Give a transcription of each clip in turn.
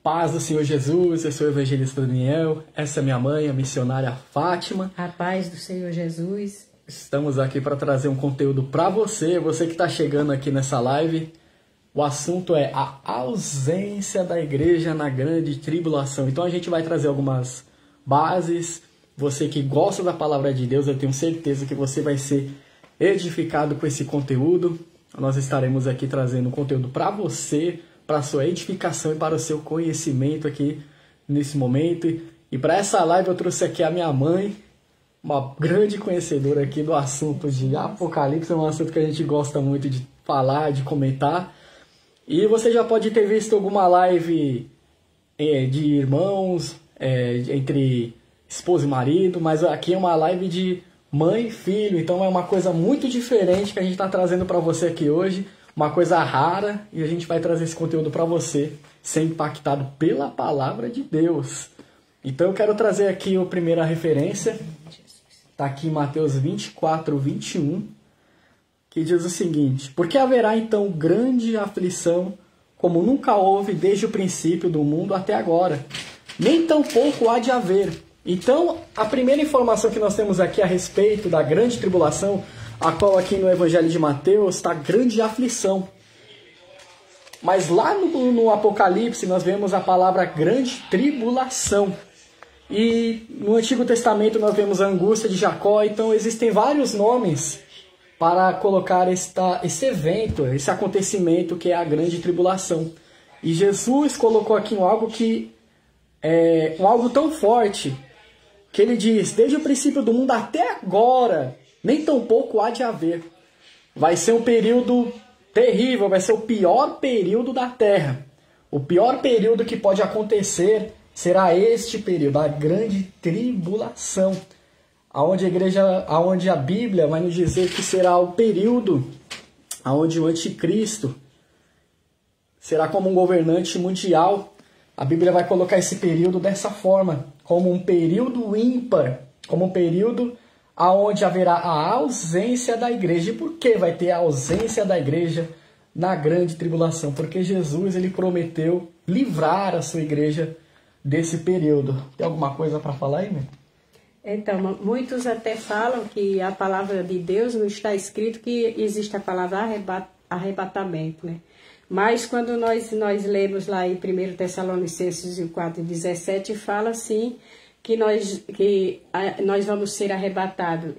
Paz do Senhor Jesus, eu sou o evangelista Daniel, essa é minha mãe, a missionária Fátima. A paz do Senhor Jesus. Estamos aqui para trazer um conteúdo para você que está chegando aqui nessa live. O assunto é a ausência da igreja na grande tribulação. Então a gente vai trazer algumas bases. Você que gosta da palavra de Deus, eu tenho certeza que você vai ser edificado com esse conteúdo. Nós estaremos aqui trazendo conteúdo para você, para a sua edificação e para o seu conhecimento aqui nesse momento. E para essa live eu trouxe aqui a minha mãe, uma grande conhecedora aqui do assunto de Apocalipse, é um assunto que a gente gosta muito de falar, de comentar. E você já pode ter visto alguma live de irmãos, entre esposa e marido, mas aqui é uma live de mãe e filho, então é uma coisa muito diferente que a gente está trazendo para você aqui hoje. Uma coisa rara, e a gente vai trazer esse conteúdo para você, ser impactado pela palavra de Deus. Então eu quero trazer aqui a primeira referência, está aqui em Mateus 24, 21, que diz o seguinte: porque haverá então grande aflição, como nunca houve desde o princípio do mundo até agora, nem tampouco há de haver. Então, a primeira informação que nós temos aqui a respeito da grande tribulação, a qual aqui no Evangelho de Mateus está grande aflição. Mas lá no Apocalipse nós vemos a palavra grande tribulação. E no Antigo Testamento nós vemos a angústia de Jacó. Então existem vários nomes para colocar esse evento, esse acontecimento que é a grande tribulação. E Jesus colocou aqui algo tão forte, que ele diz: desde o princípio do mundo até agora, nem tampouco há de haver. Vai ser um período terrível, vai ser o pior período da Terra. O pior período que pode acontecer será este período, a grande tribulação, aonde a Bíblia vai nos dizer que será o período aonde o anticristo será como um governante mundial. A Bíblia vai colocar esse período dessa forma, como um período ímpar, como um período onde haverá a ausência da igreja. E por que vai ter a ausência da igreja na grande tribulação? Porque Jesus ele prometeu livrar a sua igreja desse período. Tem alguma coisa para falar aí, meu? Então, muitos até falam que a palavra de Deus não está escrito que existe a palavra arrebatamento, né? Mas quando nós lemos lá em 1 Tessalonicenses 4,17, fala assim que nós vamos ser arrebatados.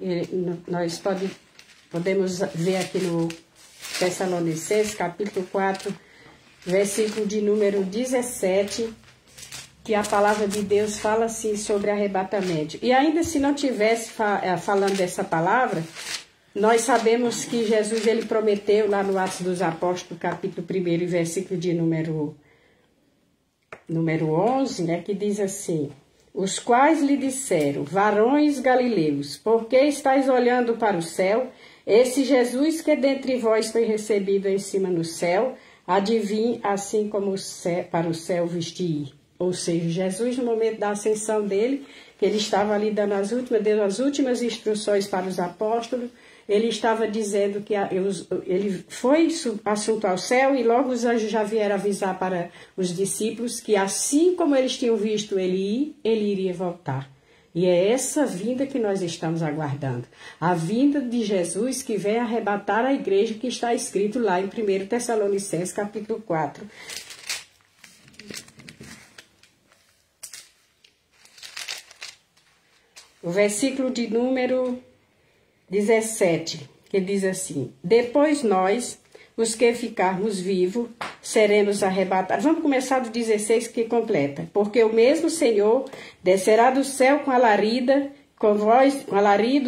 Nós podemos ver aqui no Tessalonicenses, capítulo 4, versículo de número 17, que a palavra de Deus fala assim sobre arrebatamento. E ainda se não tivesse falando dessa palavra, nós sabemos que Jesus ele prometeu lá no Atos dos Apóstolos, capítulo 1, versículo de número 11, né, que diz assim: os quais lhe disseram, varões galileus, por que estáis olhando para o céu? Esse Jesus que dentre vós foi recebido em cima no céu, há de vir assim como para o céu vestir. Ou seja, Jesus, no momento da ascensão dele, que ele estava ali dando as últimas instruções para os apóstolos, ele estava dizendo que ele foi assunto ao céu e logo os anjos já vieram avisar para os discípulos que assim como eles tinham visto ele ir, ele iria voltar. E é essa vinda que nós estamos aguardando. A vinda de Jesus que vem arrebatar a igreja, que está escrito lá em 1 Tessalonicenses capítulo 4. O versículo de número 17, que diz assim: depois nós, os que ficarmos vivos, seremos arrebatados. Vamos começar do 16 que completa. Porque o mesmo Senhor descerá do céu com alarido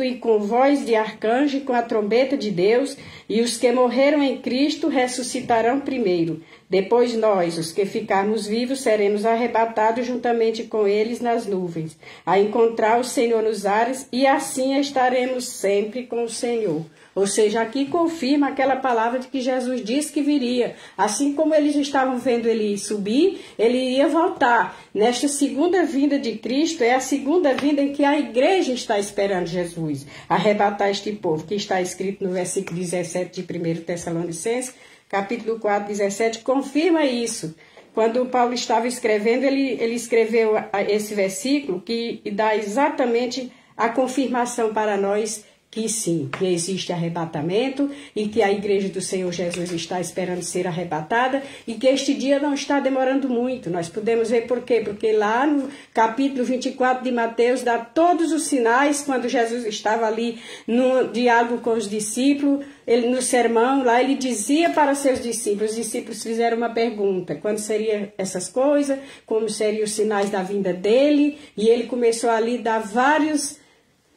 e com voz de arcanjo e com a trombeta de Deus, e os que morreram em Cristo ressuscitarão primeiro. Depois nós, os que ficarmos vivos, seremos arrebatados juntamente com eles nas nuvens, a encontrar o Senhor nos ares, e assim estaremos sempre com o Senhor. Ou seja, aqui confirma aquela palavra de que Jesus disse que viria. Assim como eles estavam vendo ele subir, ele iria voltar. Nesta segunda vinda de Cristo, é a segunda vinda em que a igreja está esperando Jesus arrebatar este povo, que está escrito no versículo 17 de 1 Tessalonicenses, capítulo 4, 17, confirma isso. quando Paulo estava escrevendo, ele escreveu esse versículo que dá exatamente a confirmação para nós que sim, que existe arrebatamento e que a igreja do Senhor Jesus está esperando ser arrebatada e que este dia não está demorando muito. Nós podemos ver por quê? Porque lá no capítulo 24 de Mateus dá todos os sinais quando Jesus estava ali no diálogo com os discípulos, ele, no sermão, lá ele dizia para seus discípulos, os discípulos fizeram uma pergunta, quando seriam essas coisas, como seriam os sinais da vinda dele, e ele começou ali a dar vários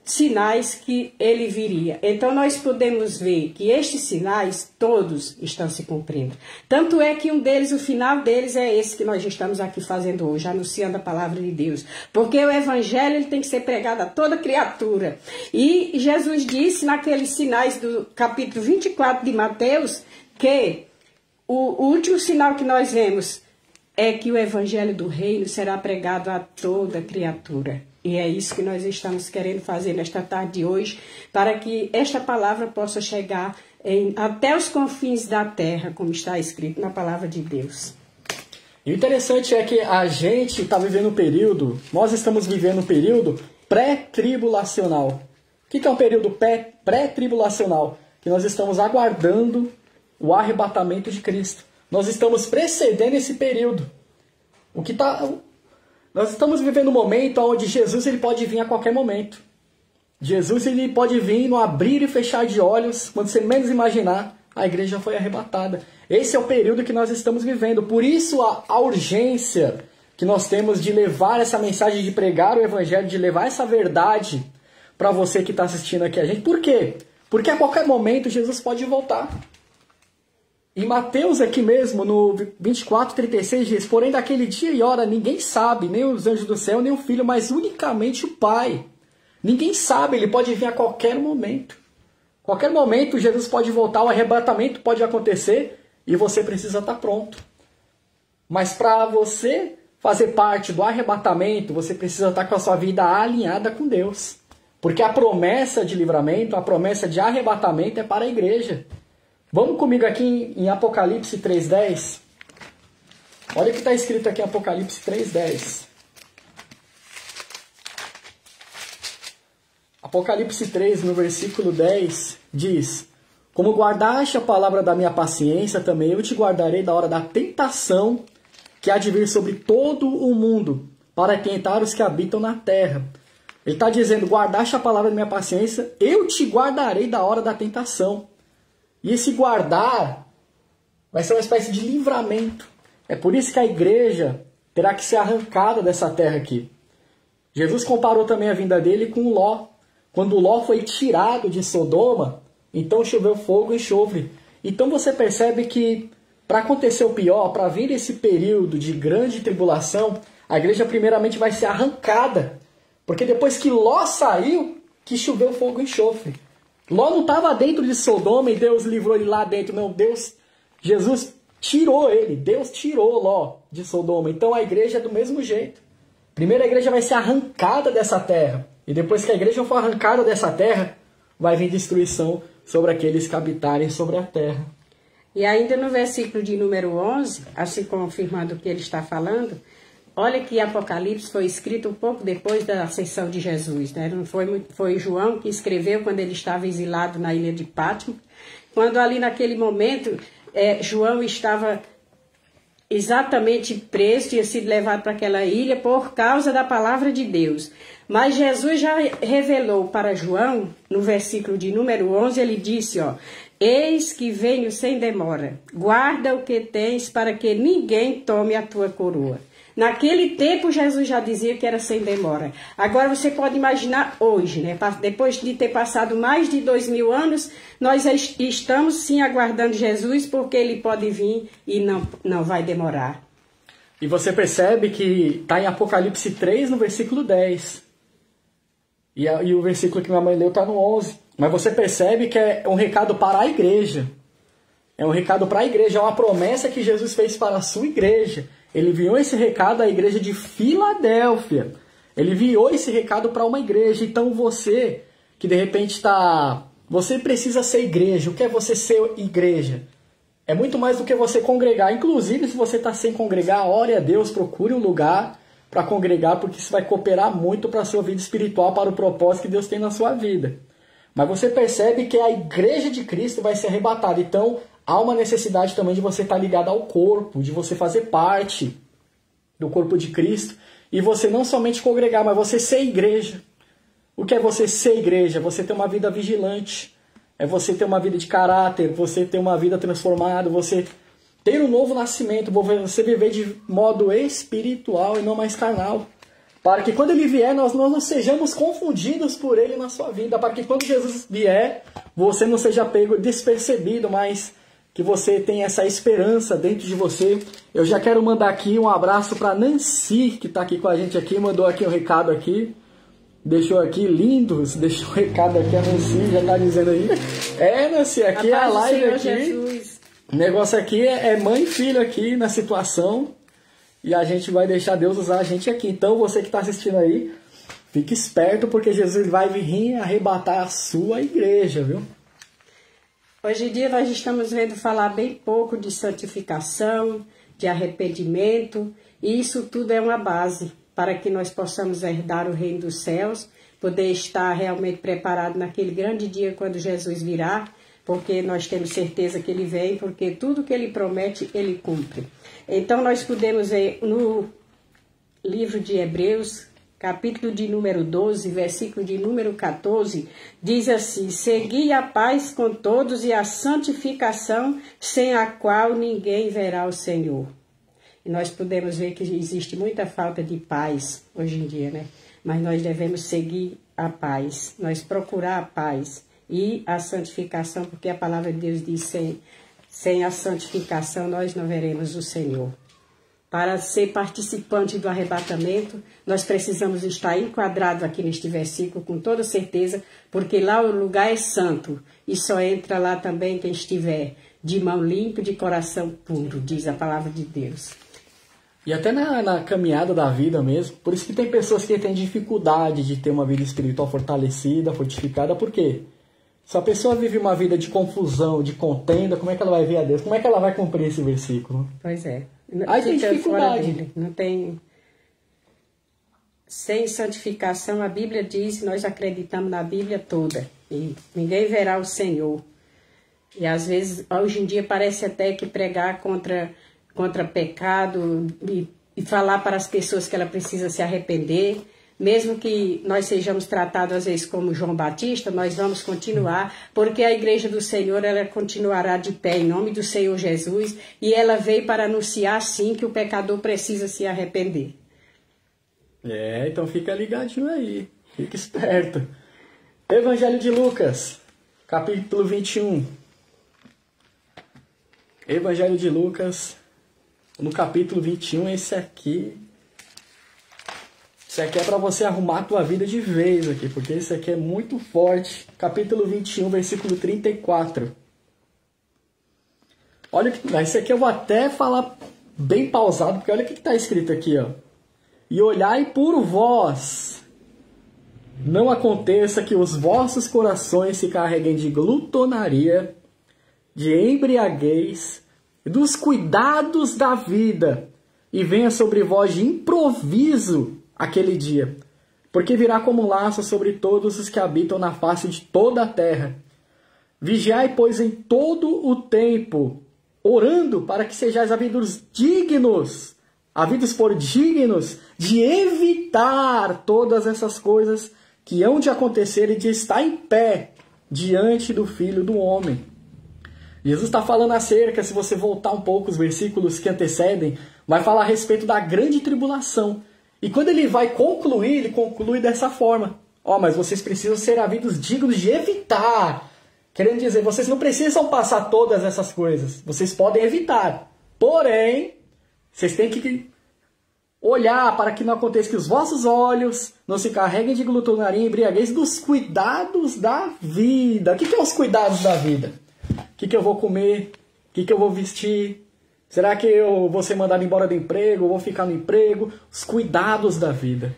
sinais que ele viria. Então nós podemos ver que estes sinais todos estão se cumprindo. Tanto é que um deles, o final deles é esse que nós estamos aqui fazendo hoje, anunciando a palavra de Deus. Porque o evangelho ele tem que ser pregado a toda criatura. E Jesus disse naqueles sinais do capítulo 24 de Mateus que o último sinal que nós vemos é que o evangelho do reino será pregado a toda criatura. E é isso que nós estamos querendo fazer nesta tarde de hoje, para que esta palavra possa chegar até os confins da terra, como está escrito na palavra de Deus. E o interessante é que a gente está vivendo um período, nós estamos vivendo um período pré-tribulacional. O que é um período pré-tribulacional? Que nós estamos aguardando o arrebatamento de Cristo. Nós estamos precedendo esse período. Nós estamos vivendo um momento onde Jesus ele pode vir a qualquer momento. Jesus ele pode vir no abrir e fechar de olhos, quando você menos imaginar, a igreja foi arrebatada. Esse é o período que nós estamos vivendo. Por isso a urgência que nós temos de levar essa mensagem, de pregar o evangelho, de levar essa verdade para você que está assistindo aqui a gente. Por quê? Porque a qualquer momento Jesus pode voltar. Em Mateus aqui mesmo, no 24:36 diz, porém daquele dia e hora ninguém sabe, nem os anjos do céu, nem o Filho, mas unicamente o Pai. Ninguém sabe, ele pode vir a qualquer momento. Qualquer momento Jesus pode voltar, o arrebatamento pode acontecer e você precisa estar pronto. Mas para você fazer parte do arrebatamento, você precisa estar com a sua vida alinhada com Deus. Porque a promessa de livramento, a promessa de arrebatamento é para a igreja. Vamos comigo aqui em Apocalipse 3:10. Olha o que está escrito aqui em Apocalipse 3:10. Apocalipse 3, no versículo 10, diz: como guardaste a palavra da minha paciência, também eu te guardarei da hora da tentação que há de vir sobre todo o mundo, para tentar os que habitam na terra. Ele está dizendo, guardaste a palavra da minha paciência, eu te guardarei da hora da tentação. E esse guardar vai ser uma espécie de livramento. É por isso que a igreja terá que ser arrancada dessa terra aqui. Jesus comparou também a vinda dele com Ló. Quando Ló foi tirado de Sodoma, então choveu fogo e enxofre. Então você percebe que para acontecer o pior, para vir esse período de grande tribulação, a igreja primeiramente vai ser arrancada. Porque depois que Ló saiu, que choveu fogo e enxofre. Ló não estava dentro de Sodoma e Deus livrou ele lá dentro. Não, Jesus tirou ele. Deus tirou Ló de Sodoma. Então a igreja é do mesmo jeito. Primeiro a igreja vai ser arrancada dessa terra. E depois que a igreja for arrancada dessa terra, vai vir destruição sobre aqueles que habitarem sobre a terra. E ainda no versículo de número 11, assim confirmando o que ele está falando, olha que Apocalipse foi escrito um pouco depois da ascensão de Jesus, né? Não foi João que escreveu quando ele estava exilado na ilha de Patmos. Quando ali naquele momento, João estava exatamente preso, tinha sido levado para aquela ilha por causa da palavra de Deus. Mas Jesus já revelou para João, no versículo de número 11, ele disse, eis que venho sem demora, guarda o que tens para que ninguém tome a tua coroa. Naquele tempo, Jesus já dizia que era sem demora. Agora, você pode imaginar hoje, né? Depois de ter passado mais de 2000 anos, nós estamos sim aguardando Jesus, porque ele pode vir e não vai demorar. E você percebe que está em Apocalipse 3, no versículo 10. E o versículo que minha mãe leu está no 11. Mas você percebe que é um recado para a igreja. É um recado para a igreja, é uma promessa que Jesus fez para a sua igreja. Ele enviou esse recado à igreja de Filadélfia. Ele enviou esse recado para uma igreja. Então você, que de repente está... Você precisa ser igreja. O que é você ser igreja? É muito mais do que você congregar. Inclusive, se você está sem congregar, ore a Deus, procure um lugar para congregar, porque isso vai cooperar muito para a sua vida espiritual, para o propósito que Deus tem na sua vida. Mas você percebe que a igreja de Cristo vai ser arrebatada. Então, há uma necessidade também de você estar ligado ao corpo, de você fazer parte do corpo de Cristo. E você não somente congregar, mas você ser igreja. O que é você ser igreja? Você ter uma vida vigilante. É você ter uma vida de caráter, você ter uma vida transformada, você ter um novo nascimento, você viver de modo espiritual e não mais carnal. Para que quando ele vier, nós não sejamos confundidos por ele na sua vida. Para que quando Jesus vier, você não seja pego despercebido, mas que você tenha essa esperança dentro de você. Eu já quero mandar aqui um abraço para Nancy, que está aqui com a gente aqui, mandou aqui um recado aqui. Deixou aqui, lindos, deixou o recado aqui, a Nancy já está dizendo aí. Nancy, aqui é a live aqui. Jesus. O negócio aqui é mãe e filho aqui na situação. E a gente vai deixar Deus usar a gente aqui. Então você que está assistindo aí, fique esperto, porque Jesus vai vir arrebatar a sua igreja, viu? Hoje em dia nós estamos vendo falar bem pouco de santificação, de arrependimento. E isso tudo é uma base para que nós possamos herdar o reino dos céus, poder estar realmente preparado naquele grande dia quando Jesus virá, porque nós temos certeza que ele vem, porque tudo que ele promete, ele cumpre. Então nós podemos ver no livro de Hebreus, capítulo de número 12, versículo de número 14, diz assim: segui a paz com todos e a santificação, sem a qual ninguém verá o Senhor. E nós podemos ver que existe muita falta de paz hoje em dia, né? Mas nós devemos seguir a paz, nós procurar a paz e a santificação, porque a palavra de Deus diz: sem a santificação nós não veremos o Senhor. Para ser participante do arrebatamento, nós precisamos estar enquadrados aqui neste versículo com toda certeza, porque lá o lugar é santo e só entra lá também quem estiver de mão limpa, de coração puro, diz a palavra de Deus. E até na caminhada da vida mesmo, por isso que tem pessoas que têm dificuldade de ter uma vida espiritual fortalecida, fortificada, por quê? Se a pessoa vive uma vida de confusão, de contenda, como é que ela vai ver a Deus? Como é que ela vai cumprir esse versículo? Pois é. Aí tem dificuldade. Não tem... Sem santificação, a Bíblia diz, nós acreditamos na Bíblia toda, e ninguém verá o Senhor. E às vezes, hoje em dia, parece até que pregar contra pecado e falar para as pessoas que ela precisa se arrepender, mesmo que nós sejamos tratados às vezes como João Batista, nós vamos continuar, porque a igreja do Senhor, ela continuará de pé em nome do Senhor Jesus, e ela veio para anunciar sim que o pecador precisa se arrepender. Então fica ligadinho aí, fica esperto. Evangelho de Lucas, capítulo 21. Evangelho de Lucas, no capítulo 21, esse aqui é para você arrumar a tua vida de vez aqui, porque esse aqui é muito forte. Capítulo 21, versículo 34. Olha, esse aqui eu vou até falar bem pausado, porque olha o que está escrito aqui, ó. E olhai por vós, não aconteça que os vossos corações se carreguem de glutonaria, de embriaguez, dos cuidados da vida, e venha sobre vós de improviso aquele dia, porque virá como um laço sobre todos os que habitam na face de toda a terra. Vigiai, pois, em todo o tempo, orando para que sejais havidos por dignos de evitar todas essas coisas que hão de acontecer e de estar em pé diante do Filho do Homem. Jesus está falando acerca, se você voltar um pouco os versículos que antecedem, vai falar a respeito da grande tribulação. E quando ele vai concluir, ele conclui dessa forma. Mas vocês precisam ser havidos dignos de evitar. Querendo dizer, vocês não precisam passar todas essas coisas. Vocês podem evitar. Porém, vocês têm que olhar para que não aconteça que os vossos olhos não se carreguem de glutonaria e embriaguez dos cuidados da vida. O que são os cuidados da vida? O que eu vou comer? O que eu vou vestir? Será que eu vou ser mandado embora do emprego? Eu vou ficar no emprego? Os cuidados da vida.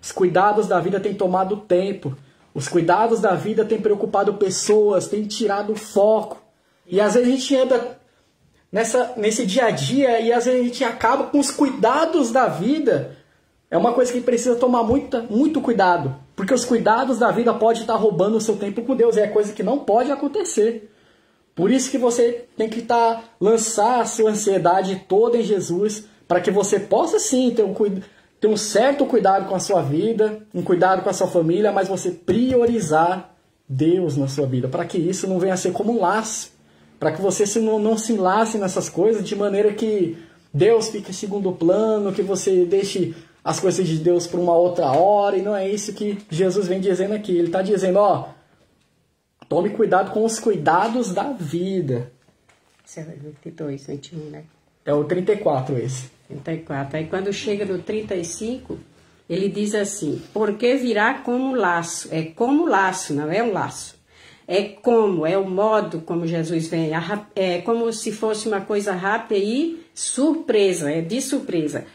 Os cuidados da vida têm tomado tempo. Os cuidados da vida têm preocupado pessoas, têm tirado o foco. E às vezes a gente anda nesse dia a dia, e às vezes a gente acaba com os cuidados da vida. É uma coisa que precisa tomar muito cuidado, porque os cuidados da vida podem estar roubando o seu tempo com Deus, é coisa que não pode acontecer. Por isso que você tem que lançar a sua ansiedade toda em Jesus, para que você possa sim ter um certo cuidado com a sua vida, um cuidado com a sua família, mas você priorizar Deus na sua vida, para que isso não venha a ser como um laço, para que você não se enlace nessas coisas de maneira que Deus fique em segundo plano, que você deixe as coisas de Deus por uma outra hora, e não é isso que Jesus vem dizendo aqui. Ele está dizendo, tome cuidado com os cuidados da vida. Esse é o 22, 21, né? É o 34 esse. 34. Aí quando chega no 35, ele diz assim, porque virá como laço. É como laço, não é um laço. É o modo como Jesus vem. É como se fosse uma coisa rápida e surpresa, é de surpresa.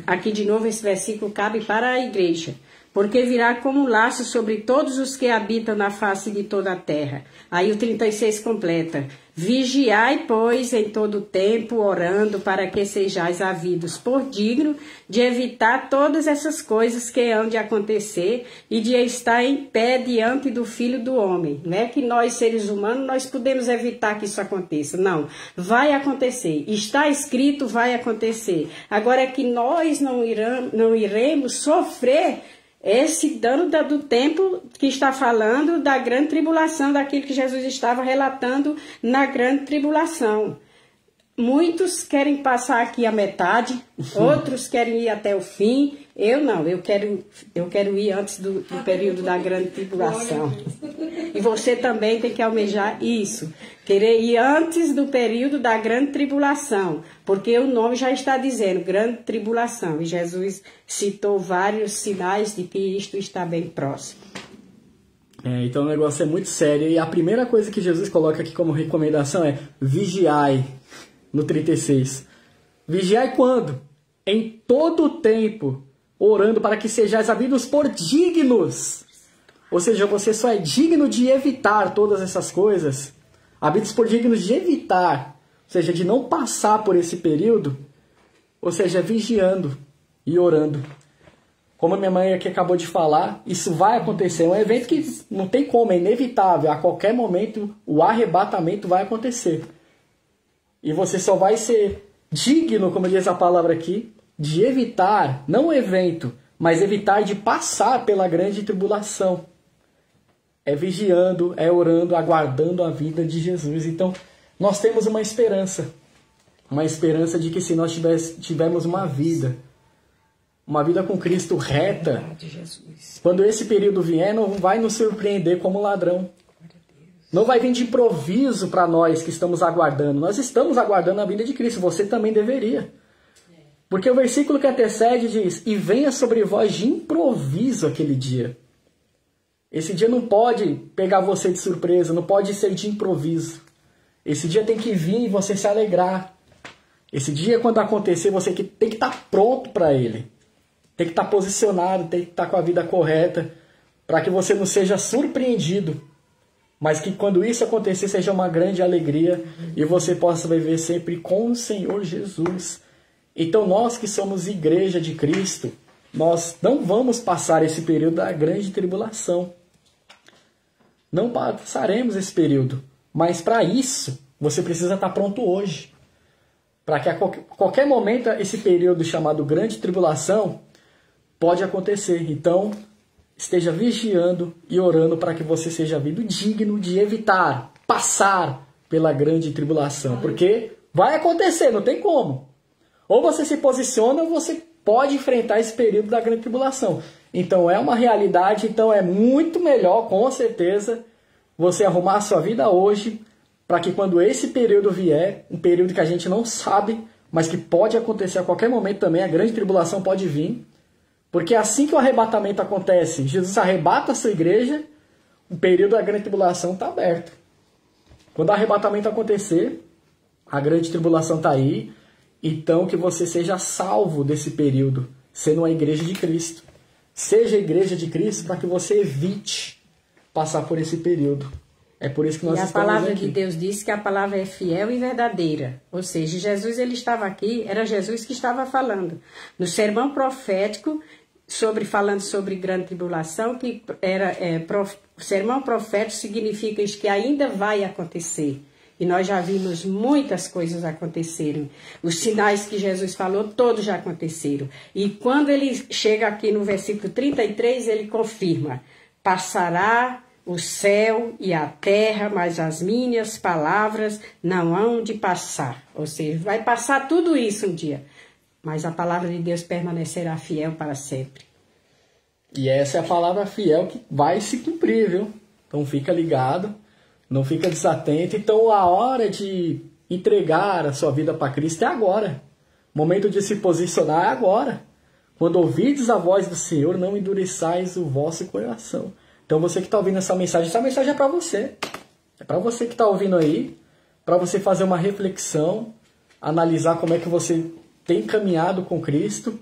Aqui de novo esse versículo cabe para a igreja. Porque virá como laço sobre todos os que habitam na face de toda a terra. Aí o 36 completa. Vigiai, pois, em todo o tempo, orando, para que sejais havidos por digno de evitar todas essas coisas que hão de acontecer e de estar em pé diante do Filho do Homem. Não é que nós, seres humanos, nós podemos evitar que isso aconteça. Não, vai acontecer. Está escrito, vai acontecer. Agora é que nós não iremos sofrer esse dano do tempo que está falando da grande tribulação, daquilo que Jesus estava relatando na grande tribulação. Muitos querem passar aqui a metade, outros querem ir até o fim. Eu não, eu quero ir antes do período da grande tribulação. E você também tem que almejar isso. Querer ir antes do período da grande tribulação. Porque o nome já está dizendo, grande tribulação. E Jesus citou vários sinais de que isto está bem próximo. Então o negócio é muito sério. E a primeira coisa que Jesus coloca aqui como recomendação é vigiai. No 36. Vigiai quando? Em todo o tempo, orando para que sejais havidos por dignos. Ou seja, você só é digno de evitar todas essas coisas. Havidos por dignos de evitar. Ou seja, de não passar por esse período. Ou seja, vigiando e orando. Como a minha mãe aqui acabou de falar, isso vai acontecer. É um evento que não tem como, é inevitável. A qualquer momento, o arrebatamento vai acontecer. E você só vai ser digno, como diz a palavra aqui, de evitar, não o evento, mas evitar de passar pela grande tribulação. É vigiando, é orando, aguardando a vinda de Jesus. Então, nós temos uma esperança de que se nós tivermos uma vida com Cristo reta, quando esse período vier, não vai nos surpreender como ladrão. Não vai vir de improviso para nós que estamos aguardando. Nós estamos aguardando a vinda de Cristo. Você também deveria. Porque o versículo que antecede diz, e venha sobre vós de improviso aquele dia. Esse dia não pode pegar você de surpresa, não pode ser de improviso. Esse dia tem que vir e você se alegrar. Esse dia, quando acontecer, você tem que estar pronto para ele. Tem que estar posicionado, tem que estar com a vida correta, para que você não seja surpreendido. Mas que quando isso acontecer seja uma grande alegria e você possa viver sempre com o Senhor Jesus. Então nós que somos igreja de Cristo, nós não vamos passar esse período da grande tribulação. Não passaremos esse período. Mas para isso, você precisa estar pronto hoje. Para que a qualquer momento esse período chamado grande tribulação pode acontecer. Então, esteja vigiando e orando para que você seja vindo digno de evitar, passar pela grande tribulação. Porque vai acontecer, não tem como. Ou você se posiciona ou você pode enfrentar esse período da grande tribulação. Então é uma realidade, então é muito melhor, com certeza, você arrumar a sua vida hoje para que quando esse período vier, um período que a gente não sabe, mas que pode acontecer a qualquer momento também, a grande tribulação pode vir. Porque assim que o arrebatamento acontece, Jesus arrebata a sua igreja, o período da grande tribulação está aberto. Quando o arrebatamento acontecer, a grande tribulação está aí, então que você seja salvo desse período, sendo uma igreja de Cristo. Seja a igreja de Cristo para que você evite passar por esse período. É por isso que nós e a estamos palavra aqui. de Deus diz que a palavra é fiel e verdadeira. Ou seja, Jesus ele estava aqui, era Jesus que estava falando. No sermão profético, falando sobre grande tribulação, que sermão profético significa que ainda vai acontecer. E nós já vimos muitas coisas acontecerem. Os sinais que Jesus falou, todos já aconteceram. E quando ele chega aqui no versículo 33, ele confirma: passará o céu e a terra, mas as minhas palavras não hão de passar. Ou seja, vai passar tudo isso um dia. Mas a palavra de Deus permanecerá fiel para sempre. E essa é a palavra fiel que vai se cumprir, viu? Então fica ligado. Não fica desatento. Então a hora de entregar a sua vida para Cristo é agora. O momento de se posicionar é agora. Quando ouvides a voz do Senhor, não endureçais o vosso coração. Então você que está ouvindo essa mensagem é para você. É para você que está ouvindo aí. Para você fazer uma reflexão. Analisar como é que você tem caminhado com Cristo.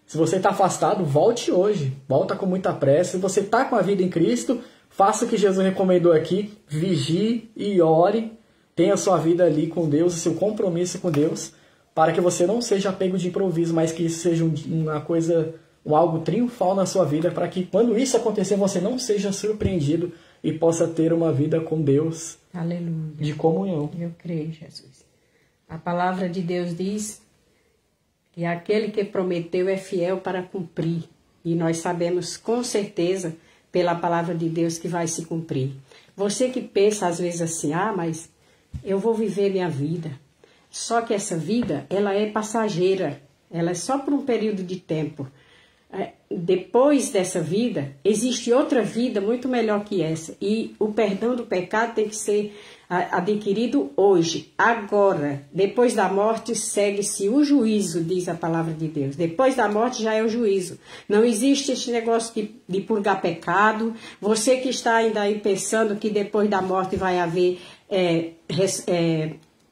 Se você está afastado, volte hoje. Volta com muita pressa. Se você está com a vida em Cristo, faça o que Jesus recomendou aqui, vigie e ore, tenha a sua vida ali com Deus, o seu compromisso com Deus, para que você não seja pego de improviso, mas que isso seja uma coisa, algo triunfal na sua vida, para que quando isso acontecer, você não seja surpreendido e possa ter uma vida com Deus. Aleluia. De comunhão. Eu creio, Jesus. A palavra de Deus diz que aquele que prometeu é fiel para cumprir, e nós sabemos com certeza pela palavra de Deus que vai se cumprir. Você que pensa às vezes assim, mas eu vou viver minha vida. Só que essa vida, ela é passageira. Ela é só por um período de tempo. Depois dessa vida, existe outra vida muito melhor que essa. E o perdão do pecado tem que ser adquirido hoje, agora. Depois da morte, segue-se o juízo, diz a palavra de Deus. Depois da morte já é o juízo. Não existe esse negócio de purgar pecado. Você que está ainda aí pensando que depois da morte vai haver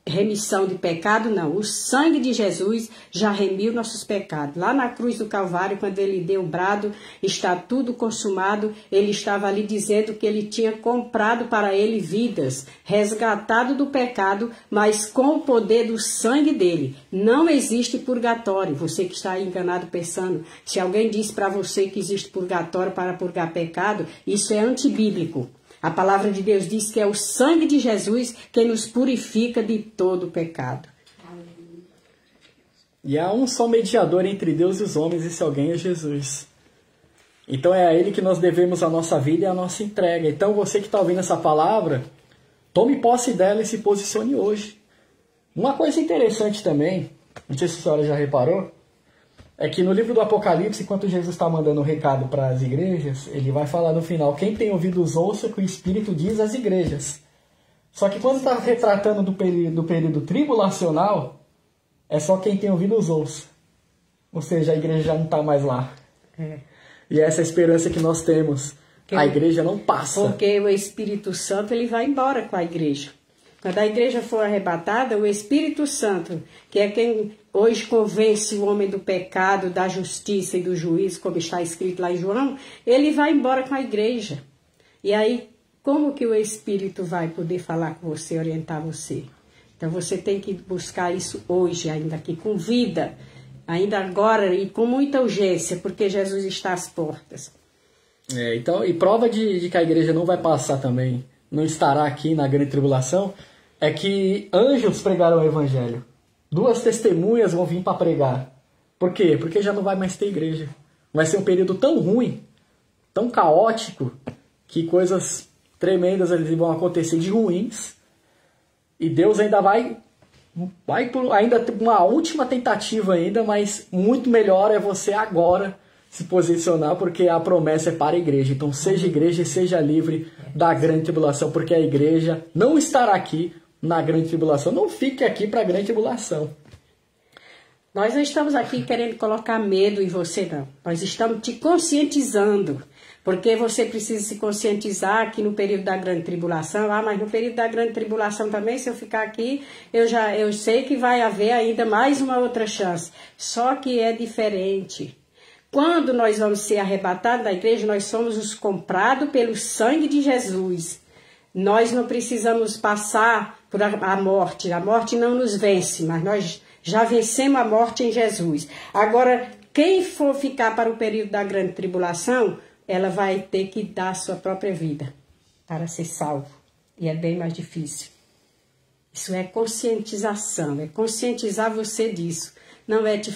remissão de pecado, não. O sangue de Jesus já remiu nossos pecados. Lá na cruz do Calvário, quando ele deu o brado, está tudo consumado, ele estava ali dizendo que ele tinha comprado para ele vidas, resgatado do pecado, mas com o poder do sangue dele. Não existe purgatório. Você que está aí enganado pensando, se alguém diz para você que existe purgatório para purgar pecado, isso é antibíblico. A palavra de Deus diz que é o sangue de Jesus que nos purifica de todo o pecado. E há um só mediador entre Deus e os homens, e esse alguém é Jesus. Então é a Ele que nós devemos a nossa vida e a nossa entrega. Então você que está ouvindo essa palavra, tome posse dela e se posicione hoje. Uma coisa interessante também, não sei se a senhora já reparou, é que no livro do Apocalipse, enquanto Jesus está mandando um recado para as igrejas, ele vai falar no final: quem tem ouvidos ouça o que o Espírito diz às igrejas. Só que quando está retratando do período tribulacional, é só quem tem ouvidos ouça. Ou seja, a igreja já não está mais lá. E essa é a esperança que nós temos. A igreja não passa. Porque o Espírito Santo ele vai embora com a igreja. Quando a igreja for arrebatada, o Espírito Santo, que é quem hoje convence o homem do pecado, da justiça e do juízo, como está escrito lá em João, ele vai embora com a igreja. E aí, como que o Espírito vai poder falar com você, orientar você? Então você tem que buscar isso hoje, ainda aqui, com vida, ainda agora e com muita urgência, porque Jesus está às portas. Então, e prova de que a igreja não vai passar também, não estará aqui na grande tribulação, é que anjos pregaram o evangelho. 2 testemunhas vão vir para pregar. Por quê? Porque já não vai mais ter igreja. Vai ser um período tão ruim, tão caótico, que coisas tremendas vão acontecer de ruins. E Deus ainda vai por ainda uma última tentativa ainda, mas muito melhor é você agora se posicionar, porque a promessa é para a igreja. Então seja igreja e seja livre da grande tribulação, porque a igreja não estará aqui na grande tribulação. Não fique aqui para a grande tribulação. Nós não estamos aqui querendo colocar medo em você, não. Nós estamos te conscientizando, porque você precisa se conscientizar que no período da grande tribulação, mas no período da grande tribulação também, se eu ficar aqui, eu sei que vai haver ainda mais uma outra chance. Só que é diferente. Quando nós vamos ser arrebatados da igreja, nós somos os comprados pelo sangue de Jesus. nós não precisamos passar por a morte não nos vence, mas nós já vencemos a morte em Jesus. Agora, quem for ficar para o período da grande tribulação, ela vai ter que dar a sua própria vida para ser salvo, e é bem mais difícil. Isso é conscientização, é conscientizar você disso. Não é te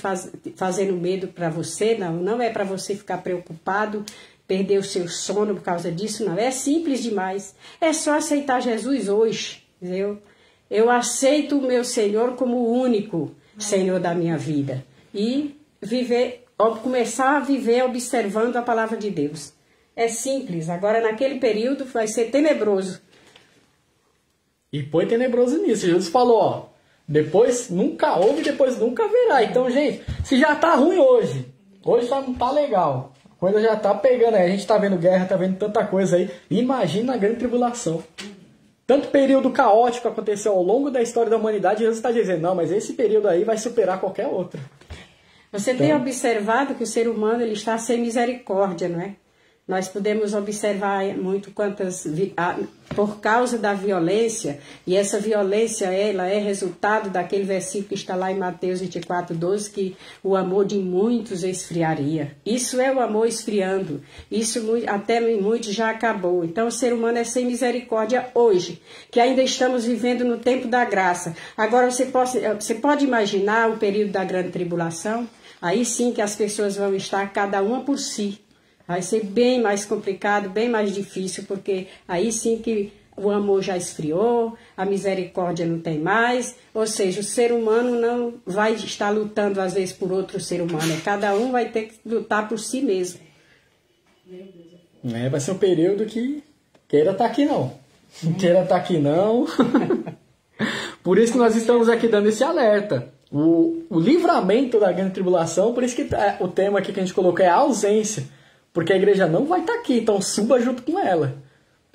fazendo medo para você, não é para você ficar preocupado, perder o seu sono por causa disso, não. É simples demais. É só aceitar Jesus hoje. Eu aceito o meu Senhor como o único Senhor da minha vida. E começar a viver observando a palavra de Deus. É simples. Agora, naquele período, vai ser tenebroso. E foi tenebroso nisso. Jesus falou, ó, depois nunca houve, depois nunca haverá. Então, gente, se já tá ruim hoje já não tá legal, a coisa já tá pegando aí, a gente tá vendo guerra, tá vendo tanta coisa aí, imagina a grande tribulação. Tanto período caótico aconteceu ao longo da história da humanidade, Jesus está dizendo, não, mas esse período aí vai superar qualquer outro. Você tem observado que o ser humano ele está sem misericórdia, não é? Nós podemos observar muito por causa da violência, e essa violência ela é resultado daquele versículo que está lá em Mateus 24:12, que o amor de muitos esfriaria. Isso é o amor esfriando. Isso até muitos já acabou. Então o ser humano é sem misericórdia hoje, que ainda estamos vivendo no tempo da graça. Agora você pode imaginar o período da grande tribulação? Aí sim que as pessoas vão estar cada uma por si. Vai ser bem mais complicado, bem mais difícil, porque aí sim que o amor já esfriou, a misericórdia não tem mais, ou seja, o ser humano não vai estar lutando às vezes por outro ser humano, cada um vai ter que lutar por si mesmo. Vai ser um período que queira estar aqui não, queira estar aqui não. Por isso que nós estamos aqui dando esse alerta. O livramento da grande tribulação, por isso que o tema aqui que a gente colocou é a ausência. Porque a igreja não vai estar aqui, então suba junto com ela.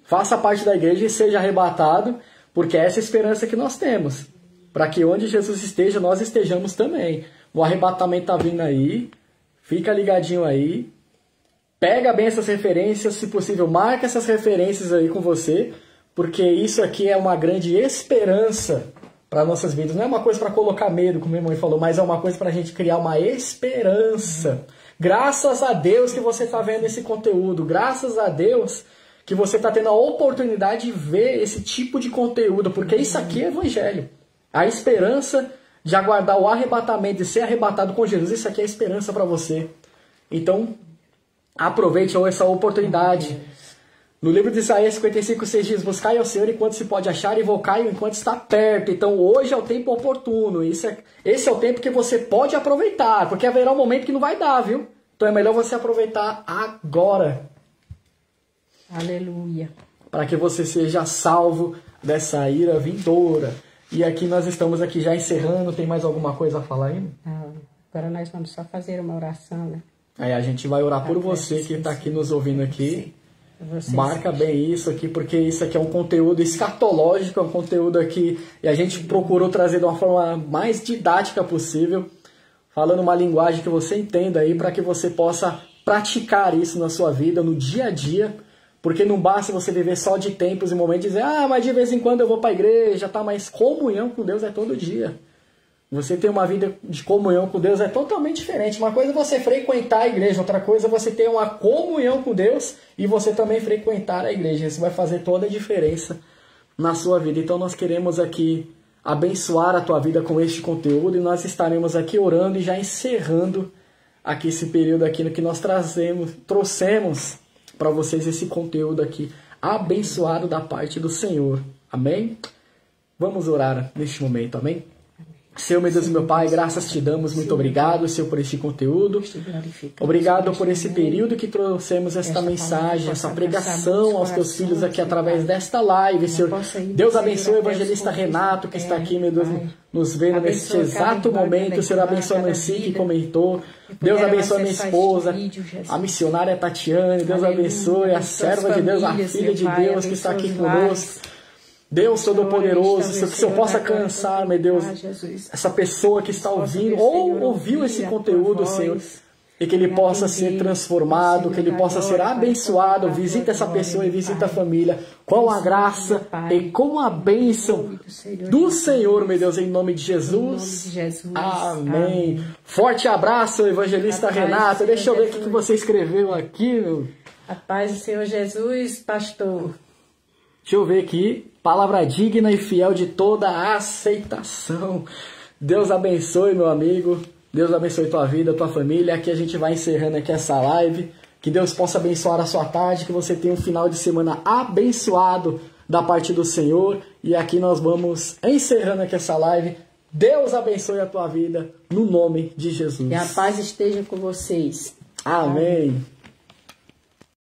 Faça parte da igreja e seja arrebatado, porque essa é a esperança que nós temos. Para que onde Jesus esteja, nós estejamos também. O arrebatamento está vindo aí, fica ligadinho aí. Pega bem essas referências, se possível, marca essas referências aí com você, porque isso aqui é uma grande esperança para nossas vidas. Não é uma coisa para colocar medo, como minha mãe falou, mas é uma coisa para a gente criar uma esperança. Graças a Deus que você está vendo esse conteúdo. Graças a Deus que você está tendo a oportunidade de ver esse tipo de conteúdo. Porque isso aqui é evangelho. A esperança de aguardar o arrebatamento, de ser arrebatado com Jesus. Isso aqui é esperança para você. Então, aproveite essa oportunidade. No livro de Isaías 55:6 diz, buscai ao Senhor enquanto se pode achar, invocai-o enquanto está perto. Então hoje é o tempo oportuno. Esse é o tempo que você pode aproveitar, porque haverá um momento que não vai dar, viu? Então é melhor você aproveitar agora. Aleluia. Para que você seja salvo dessa ira vindoura. E aqui nós estamos aqui já encerrando. Tem mais alguma coisa a falar aí? Agora nós vamos só fazer uma oração, né? Aí a gente vai orar por você que está aqui nos ouvindo aqui. Marca bem isso aqui, porque isso aqui é um conteúdo escatológico, é um conteúdo aqui, e a gente procurou trazer de uma forma mais didática possível, falando uma linguagem que você entenda aí, para que você possa praticar isso na sua vida, no dia a dia, porque não basta você viver só de tempos e momentos e dizer, mas de vez em quando eu vou para a igreja, tá? Mas comunhão com Deus é todo dia. Você ter uma vida de comunhão com Deus é totalmente diferente. Uma coisa é você frequentar a igreja, outra coisa é você ter uma comunhão com Deus e você também frequentar a igreja. Isso vai fazer toda a diferença na sua vida. Então nós queremos aqui abençoar a tua vida com este conteúdo e nós estaremos aqui orando e já encerrando aqui esse período aqui no que nós trouxemos para vocês esse conteúdo aqui abençoado da parte do Senhor. Amém? Vamos orar neste momento, amém? Senhor, meu Deus e meu Pai, graças te damos, muito obrigado, Senhor, por este conteúdo. Obrigado por esse período que trouxemos esta mensagem, essa pregação aos teus filhos aqui através desta live, Senhor. Deus abençoe o evangelista Renato, que está aqui, meu Deus, nos vendo neste exato momento. Senhor, abençoe a Nancy, que comentou. Deus abençoe a minha esposa, a missionária Tatiane. Deus abençoe a serva de Deus, a filha de Deus, que está aqui conosco. Deus Todo-Poderoso, que o Senhor possa alcançar, meu Deus, essa pessoa que está ouvindo ou ouviu esse conteúdo, Senhor, E que ele possa ser transformado, que ele possa ser abençoado. Visita essa pessoa e visita a família com a graça e com a bênção do Senhor, meu Deus, em nome de Jesus. Amém. Forte abraço, evangelista Renata. Deixa eu ver o que você escreveu aqui, meu. A paz do Senhor Jesus, pastor. Deixa eu ver aqui. Palavra digna e fiel de toda a aceitação. Deus abençoe, meu amigo. Deus abençoe tua vida, tua família. Aqui a gente vai encerrando aqui essa live. Que Deus possa abençoar a sua tarde, que você tenha um final de semana abençoado da parte do Senhor. E aqui nós vamos encerrando aqui essa live. Deus abençoe a tua vida, no nome de Jesus. Que a paz esteja com vocês. Amém.